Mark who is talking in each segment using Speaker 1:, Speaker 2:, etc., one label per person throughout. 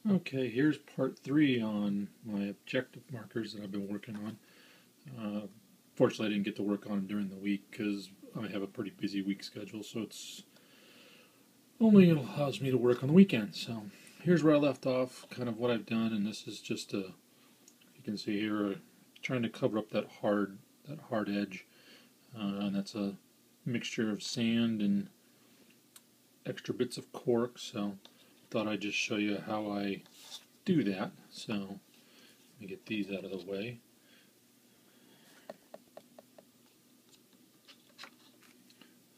Speaker 1: Okay, here's part 3 on my objective markers that I've been working on. Fortunately, I didn't get to work on them during the week because I have a pretty busy week schedule, so it's only allows me to work on the weekends. So here's where I left off, kind of what I've done, and this is just a, you can see here, trying to cover up that hard edge, and that's a mixture of sand and extra bits of cork. So thought I'd just show you how I do that. So let me get these out of the way.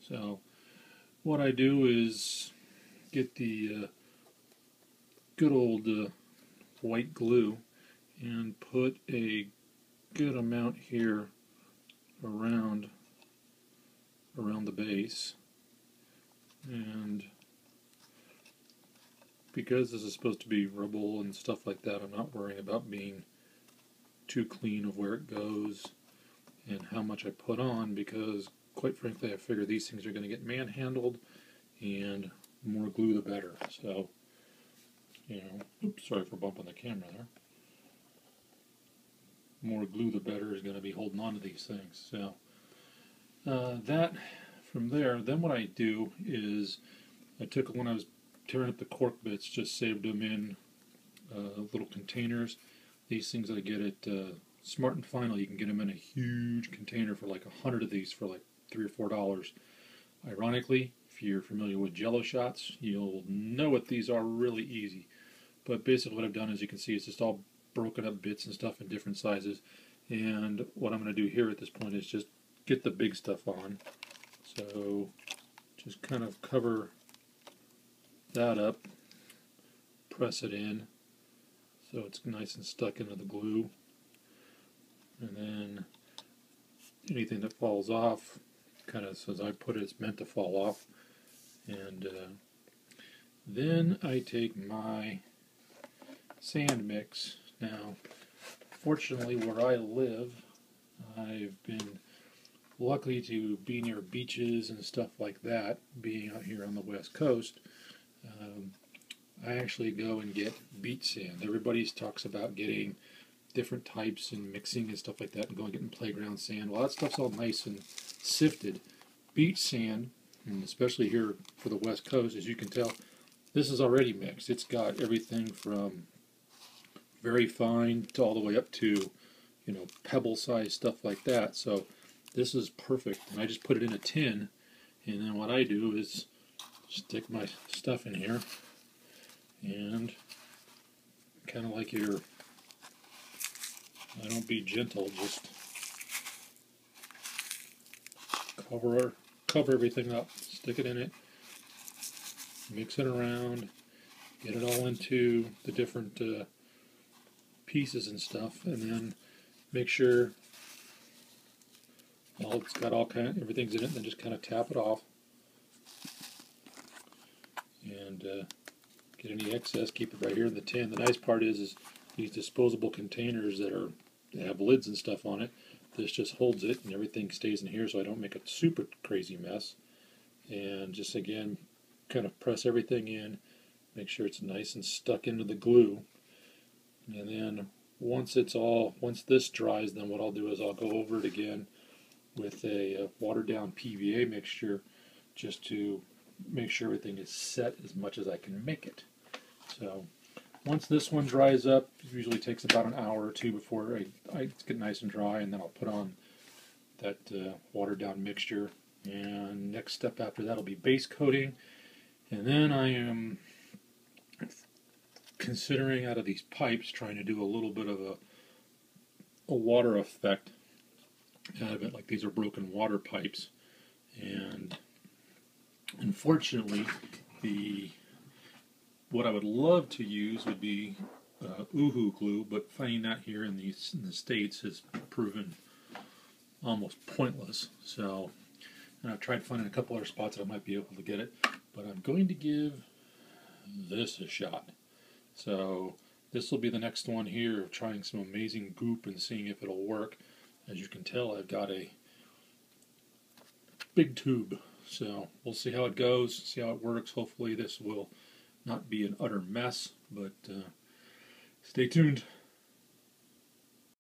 Speaker 1: So what I do is get the good old white glue and put a good amount here around the base, and because this is supposed to be rubble and stuff like that, I'm not worrying about being too clean of where it goes and how much I put on, because quite frankly I figure these things are going to get manhandled, and the more glue the better. So, oops, sorry for bumping the camera there. More glue the better is going to be holding on to these things. So that from there, then what I do is I took, when I was tearing up the cork bits, just saved them in little containers. These things I get at Smart and Final, you can get them in a huge container for like 100 of these for like $3 or $4. Ironically, if you're familiar with Jello shots, you'll know what these are really easy. But basically what I've done, as you can see, it's just all broken up bits and stuff in different sizes. And what I'm going to do here at this point is just get the big stuff on. So just kind of cover that up, press it in so it's nice and stuck into the glue, and then anything that falls off, kind of as I put it, it's meant to fall off. And then I take my sand mix. Now, fortunately, where I live, I've been lucky to be near beaches and stuff like that. Being out here on the West Coast, I actually go and get beach sand. Everybody talks about getting different types and mixing and stuff like that, and going and getting playground sand. Well, that stuff's all nice and sifted. Beach sand, and especially here for the West Coast, as you can tell, this is already mixed. It's got everything from very fine to all the way up to, pebble-sized stuff like that. So this is perfect. And I just put it in a tin, and then what I do is stick my stuff in here, and kind of like I don't be gentle, just cover everything up, stick it in it, mix it around, get it all into the different pieces and stuff, and then make sure it's got everything's in it, and then just kind of tap it off, and get any excess, keep it right here in the tin. The nice part is these disposable containers that have lids and stuff on it. This just holds it, and everything stays in here, so I don't make a super crazy mess. And just again, kind of press everything in, make sure it's nice and stuck into the glue. And then once this dries, then what I'll do is I'll go over it again with a watered down PVA mixture, just to make sure everything is set as much as I can make it. So once this one dries up, it usually takes about an hour or two before I get nice and dry, and then I'll put on that watered down mixture. And next step after that will be base coating, and then I am considering, out of these pipes, trying to do a little bit of a water effect out of it, like these are broken water pipes. And unfortunately, what I would love to use would be Uhu glue, but finding that here in the States has proven almost pointless. So, and I've tried finding a couple other spots that I might be able to get it, but I'm going to give this a shot. So this will be the next one here, of trying some amazing goop and seeing if it'll work. As you can tell, I've got a big tube, so we'll see how it goes, see how it works. Hopefully this will not be an utter mess, but stay tuned.